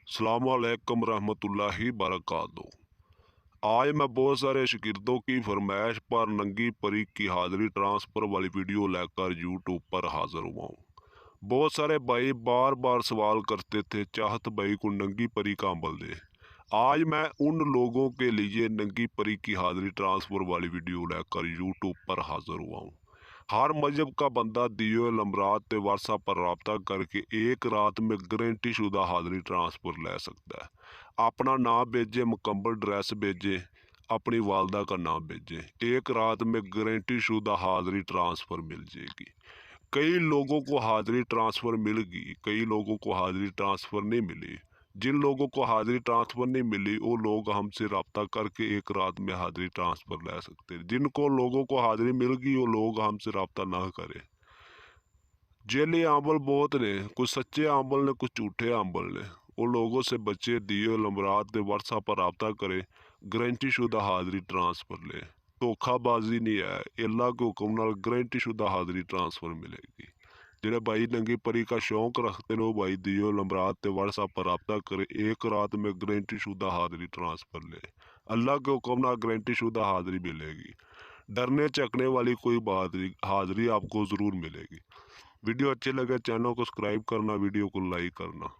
अस्सलामुअलैकुम रहमतुल्लाहि बरकातुहू। आज मैं बहुत सारे शागिर्दों की फरमाइश पर नंगी परी की हाज़िरी ट्रांसफ़र वाली वीडियो लेकर यूट्यूब पर हाज़िर हुआ हूँ। बहुत सारे भाई बार बार सवाल करते थे चाहत भाई को नंगी परी का अमल दे। आज मैं उन लोगों के लिए नंगी परी की हाज़िरी ट्रांसफ़र वाली वीडियो लेकर यूट्यूब पर हाज़िर हुआ हूँ। हर मजहब का बंदा दियो नंबरात ते व्हाट्सएप पर रब्ता करके एक रात में गारंटी शुदा हाज़िरी ट्रांसफ़र ले सकता है। अपना नाम भेजे, मुकम्मल ड्रेस भेजे, अपनी वालदा का नाम भेजे, एक रात में गारंटी शुदा हाज़िरी ट्रांसफ़र मिल जाएगी। कई लोगों को हाज़िरी ट्रांसफ़र मिल गई, कई लोगों को हाज़िरी ट्रांसफ़र नहीं मिली। जिन लोगों को हाज़िरी ट्रांसफ़र नहीं मिली वो लोग हमसे रब्ता करके एक रात में हाज़िरी ट्रांसफ़र ले सकते हैं। जिनको लोगों को हाज़िरी मिल गई वो लोग हमसे रब्ता ना करें। जेली आंबल बहुत ने, कुछ सच्चे आंबल ने, कुछ झूठे आंबल ने। वो लोगों से बच्चे दिए नंबरात दे व्हाट्सएप पर रब्ता करें, गारंटी शुदा हाज़िरी ट्रांसफ़र ले। धोखाबाजी नहीं है, अल्लाह के हुक्म नाल गारंटी शुदा हाज़िरी ट्रांसफ़र मिलेगी। जेडे भाई नंगी परी का शौक रखते हैं वो भाई दियो नंबरात ते व्हाट्सएप पर रब्ता करे, एक रात में गारंटी शुदा हाज़िरी ट्रांसफ़र ले। अल्लाह के हुक्म नाल गारंटी शुदा हाज़िरी मिलेगी। डरने झकने वाली कोई बात नहीं, हाज़िरी आपको ज़रूर मिलेगी। वीडियो अच्छे लगे चैनल को सब्सक्राइब करना, वीडियो को लाइक करना।